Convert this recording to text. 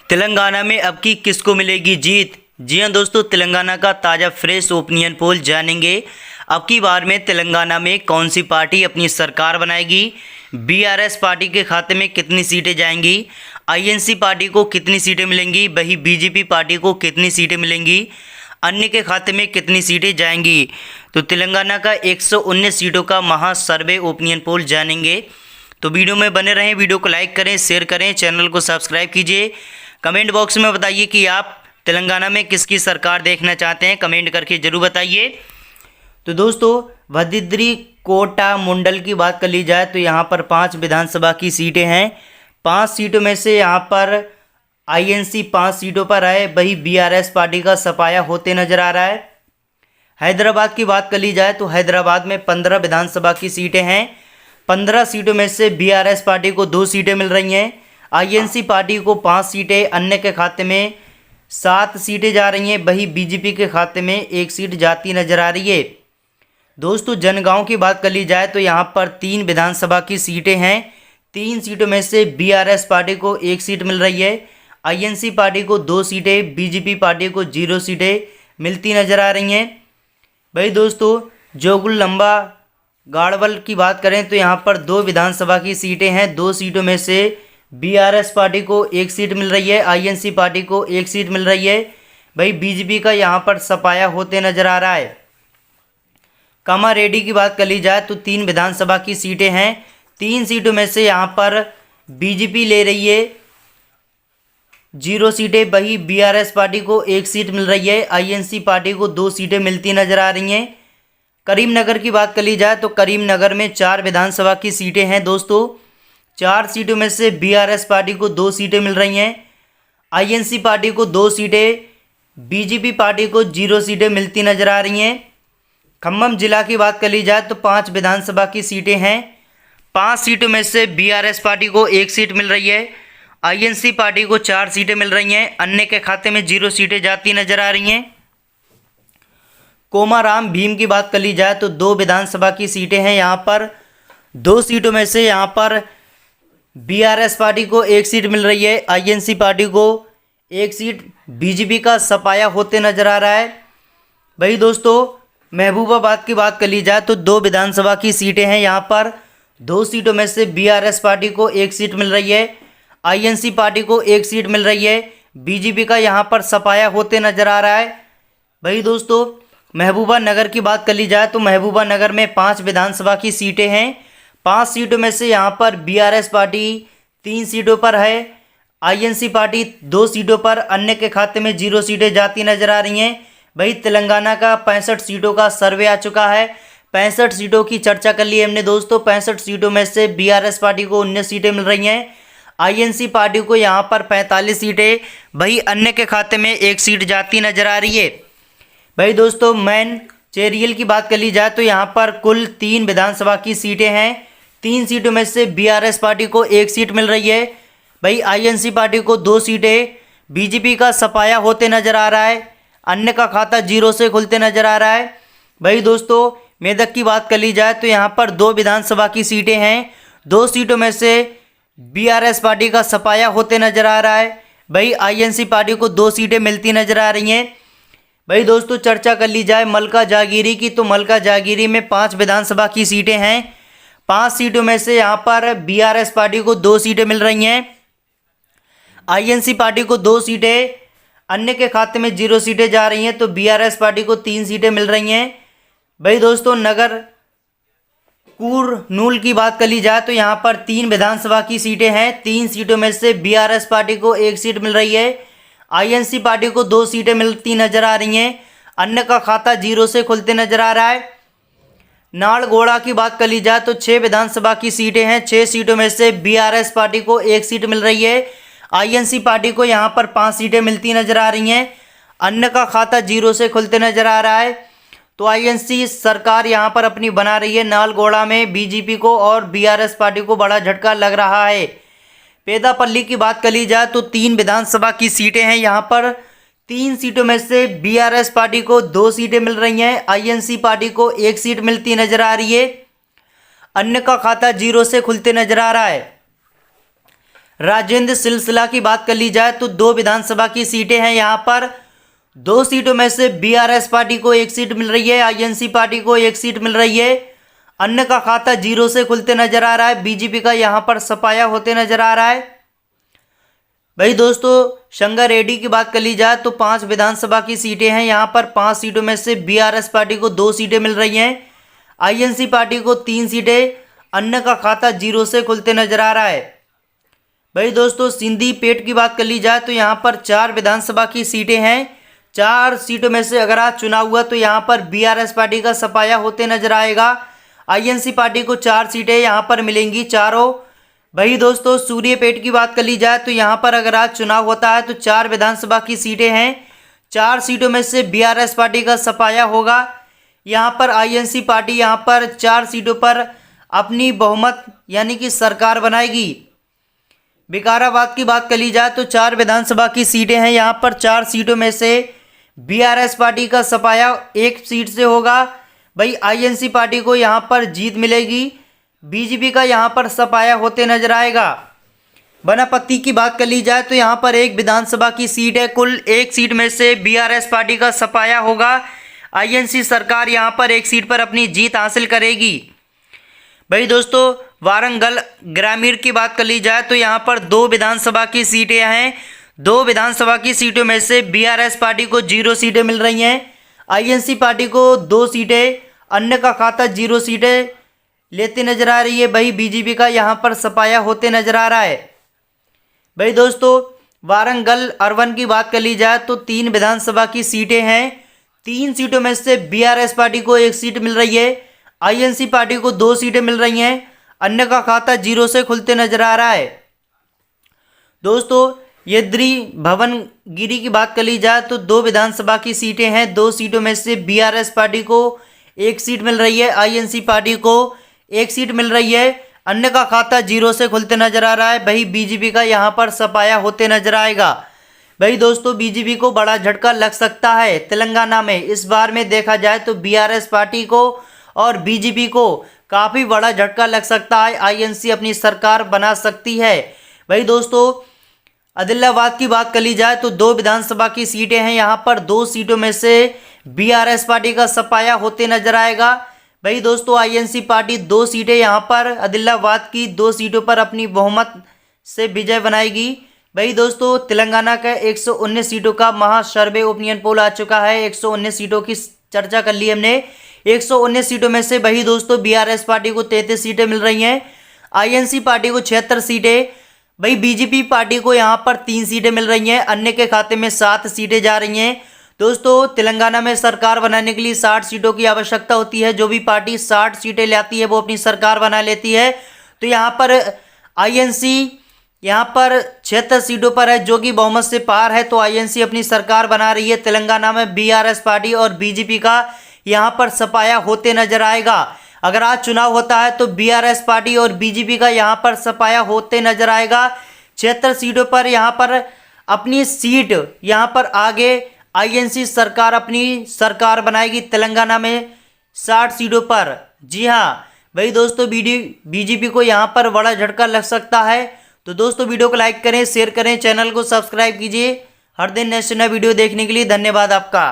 तेलंगाना में अब की किसको मिलेगी जीत। जी हां दोस्तों, तेलंगाना का ताज़ा फ्रेश ओपिनियन पोल जानेंगे। अब की बार में तेलंगाना में कौन सी पार्टी अपनी सरकार बनाएगी, बीआरएस पार्टी के खाते में कितनी सीटें जाएंगी, आईएनसी पार्टी को कितनी सीटें मिलेंगी, वही बीजेपी पार्टी को कितनी सीटें मिलेंगी, अन्य के खाते में कितनी सीटें जाएंगी। तो तेलंगाना का 119 सीटों का महा सर्वे ओपिनियन पोल जानेंगे। तो वीडियो में बने रहें, वीडियो को लाइक करें, शेयर करें, चैनल को सब्सक्राइब कीजिए। कमेंट बॉक्स में बताइए कि आप तेलंगाना में किसकी सरकार देखना चाहते हैं, कमेंट करके ज़रूर बताइए। तो दोस्तों, भद्राद्री कोटा मंडल की बात कर ली जाए तो यहाँ पर 5 विधानसभा की सीटें हैं। 5 सीटों में से यहाँ पर आईएनसी 5 सीटों पर है, वही बीआरएस पार्टी का सफाया होते नजर आ रहा है। हैदराबाद की बात कर ली जाए तो हैदराबाद में 15 विधानसभा की सीटें हैं। 15 सीटों में से बीआरएस पार्टी को 2 सीटें मिल रही हैं, आईएनसी पार्टी को 5 सीटें, अन्य के खाते में 7 सीटें जा रही हैं, वही बीजेपी के खाते में 1 सीट जाती नजर आ रही है। दोस्तों, जनगांव की बात कर ली जाए तो यहाँ पर 3 विधानसभा की सीटें हैं। 3 सीटों में से बीआरएस पार्टी को 1 सीट मिल रही है, आईएनसी पार्टी को 2 सीटें, बीजेपी पार्टी को 0 सीटें मिलती नजर आ रही हैं। भाई दोस्तों, जोगुलंबा गाड़वल की बात करें तो यहाँ पर 2 विधानसभा की सीटें हैं। 2 सीटों में से बीआरएस पार्टी को 1 सीट मिल रही है, आईएनसी पार्टी को 1 सीट मिल रही है। भाई बीजेपी का यहाँ पर सफाया होते नजर आ रहा है। कामारेड्डी की बात कर ली जाए तो 3 विधानसभा की सीटें हैं। 3 सीटों में से यहाँ पर बीजेपी ले रही है 0 सीटें, वही बीआरएस पार्टी को 1 सीट मिल रही है, आईएनसी पार्टी को 2 सीटें मिलती नजर आ रही हैं। करीमनगर की बात कर ली जाए तो करीमनगर में 4 विधानसभा की सीटें हैं। दोस्तों, 4 सीटों में से बीआरएस पार्टी को 2 सीटें मिल रही हैं, आईएनसी पार्टी को 2 सीटें, बीजेपी पार्टी को 0 सीटें मिलती नजर आ रही हैं। खम्मम जिला की बात कर ली जाए तो 5 विधानसभा की सीटें हैं। 5 सीटों में से बीआरएस पार्टी को 1 सीट मिल रही है, आईएनसी पार्टी को 4 सीटें मिल रही हैं, अन्य के खाते में 0 सीटें जाती नजर आ रही हैं। कोमाराम भीम की बात कर ली जाए तो 2 विधानसभा की सीटें हैं। यहाँ पर 2 सीटों में से यहाँ पर बीआरएस पार्टी को 1 सीट मिल रही है, आईएनसी पार्टी को 1 सीट, बीजेपी का सफाया होते नजर आ रहा है। भाई दोस्तों, महबूबाबाद की बात कर ली जाए तो 2 विधानसभा की सीटें हैं। यहाँ पर 2 सीटों में से बीआरएस पार्टी को 1 सीट मिल रही है, आईएनसी पार्टी को 1 सीट मिल रही है, बीजेपी का यहाँ पर सफाया होते नजर आ रहा है। भाई दोस्तों, महबूबा नगर की बात कर ली जाए तो महबूबा नगर में 5 विधानसभा की सीटें हैं। 5 सीटों में से यहाँ पर बीआरएस पार्टी 3 सीटों पर है, आईएनसी पार्टी 2 सीटों पर, अन्य के खाते में 0 सीटें जाती नजर आ रही हैं। भाई तेलंगाना का 65 सीटों का सर्वे आ चुका है। 65 सीटों की चर्चा कर ली हमने दोस्तों। 65 सीटों में से बीआरएस पार्टी को 19 सीटें मिल रही हैं, आईएनसी पार्टी को यहाँ पर 45 सीटें, वही अन्य के खाते में 1 सीट जाती नजर आ रही है। भाई दोस्तों, मैन चेरियल की बात कर ली जाए तो यहाँ पर कुल 3 विधानसभा की सीटें हैं। 3 सीटों में से बीआरएस पार्टी को 1 सीट मिल रही है, भाई आईएनसी पार्टी को 2 सीटें, बीजेपी का सफाया होते नजर आ रहा है, अन्य का खाता 0 से खुलते नजर आ रहा है। भाई दोस्तों, मेदक की बात कर ली जाए तो यहाँ पर 2 विधानसभा की सीटें हैं। 2 सीटों में से बीआरएस पार्टी का सफाया होते नजर आ रहा है, भाई आईएनसी पार्टी को 2 सीटें मिलती नजर आ रही हैं। भाई दोस्तों, चर्चा कर ली जाए मलका जागीरी की तो मलका जागीरी में 5 विधानसभा की सीटें हैं। 5 सीटों में से यहाँ पर बीआरएस पार्टी को 2 सीटें मिल रही हैं, आईएनसी पार्टी को 2 सीटें, अन्य के खाते में 0 सीटें जा रही हैं, तो बीआरएस पार्टी को 3 सीटें मिल रही हैं। भाई दोस्तों, नगर कुरनूल की बात कर ली जाए तो यहाँ पर 3 विधानसभा की सीटें हैं। 3 सीटों में से बीआरएस पार्टी को 1 सीट मिल रही है, आईएनसी पार्टी को 2 सीटें मिलती नजर आ रही हैं, अन्य का खाता 0 से खुलते नजर आ रहा है। नालगोड़ा की बात कर ली जाए तो 6 विधानसभा की सीटें हैं। 6 सीटों में से बीआरएस पार्टी को 1 सीट मिल रही है, आईएनसी पार्टी को यहाँ पर 5 सीटें मिलती नजर आ रही हैं, अन्य का खाता 0 से खुलते नजर आ रहा है। तो आईएनसी सरकार यहाँ पर अपनी बना रही है। नालगोड़ा में बीजेपी को और बीआरएस पार्टी को बड़ा झटका लग रहा है। पेदापल्ली की बात कर ली जाए तो 3 विधानसभा की सीटें हैं। यहाँ पर 3 सीटों में से बीआरएस पार्टी को 2 सीटें मिल रही हैं, आईएनसी पार्टी को 1 सीट मिलती नजर आ रही है, अन्य का खाता 0 से खुलते नजर आ रहा है। राजेंद्र सिलसिला की बात कर ली जाए तो 2 विधानसभा की सीटें हैं यहाँ पर। 2 सीटों में से बीआरएस पार्टी को 1 सीट मिल रही है, आईएनसी पार्टी को 1 सीट मिल रही है। अन्य का खाता 0 से खुलते नजर आ रहा है। बीजेपी का यहाँ पर सफाया होते नजर आ रहा है। भाई दोस्तों संगारेड्डी की बात कर ली जाए तो 5 विधानसभा की सीटें हैं यहाँ पर। 5 सीटों में से बीआरएस पार्टी को 2 सीटें मिल रही हैं, आईएनसी पार्टी को 3 सीटें। अन्य का खाता 0 से खुलते नजर आ रहा है। भाई दोस्तों सिंधी पेट की बात कर ली जाए तो यहाँ पर 4 विधानसभा की सीटें हैं। 4 सीटों में से अगर आज चुनाव हुआ तो यहाँ पर बीआरएस पार्टी का सफाया होते नजर आएगा। आईएनसी पार्टी को 4 सीटें यहाँ पर मिलेंगी चारों। भाई दोस्तों सूर्यपेट की बात कर ली जाए तो यहाँ पर अगर आज चुनाव होता है तो 4 विधानसभा की सीटें हैं। 4 सीटों में से बीआरएस पार्टी का सफाया होगा। यहाँ पर आईएनसी पार्टी यहाँ पर 4 सीटों पर अपनी बहुमत यानी कि सरकार बनाएगी। विकाराबाद की बात कर ली जाए तो 4 विधानसभा की सीटें हैं यहाँ पर। 4 सीटों में से बीआरएस पार्टी का सफाया 1 सीट से होगा। भाई आईएनसी पार्टी को यहाँ पर जीत मिलेगी। बीजेपी का यहाँ पर सफाया होते नजर आएगा। बनापत्ती की बात कर ली जाए तो यहाँ पर 1 विधानसभा की सीट है। कुल 1 सीट में से बीआरएस पार्टी का सफाया होगा। आईएनसी सरकार यहाँ पर 1 सीट पर अपनी जीत हासिल करेगी। भाई दोस्तों वारंगल ग्रामीण की बात कर ली जाए तो यहाँ पर 2 विधानसभा की सीटें हैं। 2 विधानसभा की सीटों में से बीआरएस पार्टी को 0 सीटें मिल रही हैं, आईएनसी पार्टी को 2 सीटें। अन्य का खाता 0 सीटें लेती नजर आ रही है। भाई बीजेपी का यहाँ पर सफाया होते नजर आ रहा है। भाई दोस्तों वारंगल अर्बन की बात कर ली जाए तो 3 विधानसभा की सीटें हैं। 3 सीटों में से बीआरएस पार्टी को 1 सीट मिल रही है, आईएनसी पार्टी को 2 सीटें मिल रही हैं। अन्य का खाता 0 से खुलते नजर आ रहा है। दोस्तों यद्री भवन गिरी की बात कर ली जाए तो 2 विधानसभा की सीटें हैं। 2 सीटों में से बीआरएस पार्टी को 1 सीट मिल रही है, आईएनसी पार्टी को 1 सीट मिल रही है। अन्य का खाता 0 से खुलते नजर आ रहा है। भाई बीजेपी का यहाँ पर सफाया होते नजर आएगा। भाई दोस्तों बीजेपी को बड़ा झटका लग सकता है तेलंगाना में। इस बार में देखा जाए तो बीआरएस पार्टी को और बीजेपी को काफ़ी बड़ा झटका लग सकता है। आईएनसी अपनी सरकार बना सकती है। भाई दोस्तों आदिलाबाद की बात कर ली जाए तो 2 विधानसभा की सीटें हैं यहाँ पर। 2 सीटों में से बीआरएस पार्टी का सफाया होते नजर आएगा। भाई दोस्तों आईएनसी पार्टी 2 सीटें यहाँ पर आदिलाबाद की 2 सीटों पर अपनी बहुमत से विजय बनाएगी। भाई दोस्तों तेलंगाना का 119 सीटों का महा सर्वे ओपिनियन पोल आ चुका है। 119 सीटों की चर्चा कर ली हमने। 119 सीटों में से भाई दोस्तों बीआरएस पार्टी को 33 सीटें मिल रही हैं, आईएनसी पार्टी को 76 सीटें। भाई बीजेपी पार्टी को यहाँ पर 3 सीटें मिल रही हैं, अन्य के खाते में 7 सीटें जा रही हैं। दोस्तों तेलंगाना में सरकार बनाने के लिए 60 सीटों की आवश्यकता होती है। जो भी पार्टी 60 सीटें लाती है वो अपनी सरकार बना लेती है। तो यहाँ पर आईएनसी यहाँ पर 76 सीटों पर है जो कि बहुमत से पार है। तो आईएनसी अपनी सरकार बना रही है तेलंगाना में। बीआरएस पार्टी और बीजेपी का यहाँ पर सफाया होते नजर आएगा। अगर आज चुनाव होता है तो बीआरएस पार्टी और बीजेपी का यहाँ पर सफाया होते नजर आएगा। 76 सीटों पर यहाँ पर अपनी सीट यहाँ पर आगे आईएनसी सरकार अपनी सरकार बनाएगी तेलंगाना में 60 सीटों पर। जी हाँ भाई दोस्तों बीजेपी को यहाँ पर बड़ा झटका लग सकता है। तो दोस्तों वीडियो को लाइक करें, शेयर करें, चैनल को सब्सक्राइब कीजिए। हर दिन नेक्स्ट नया वीडियो देखने के लिए धन्यवाद आपका।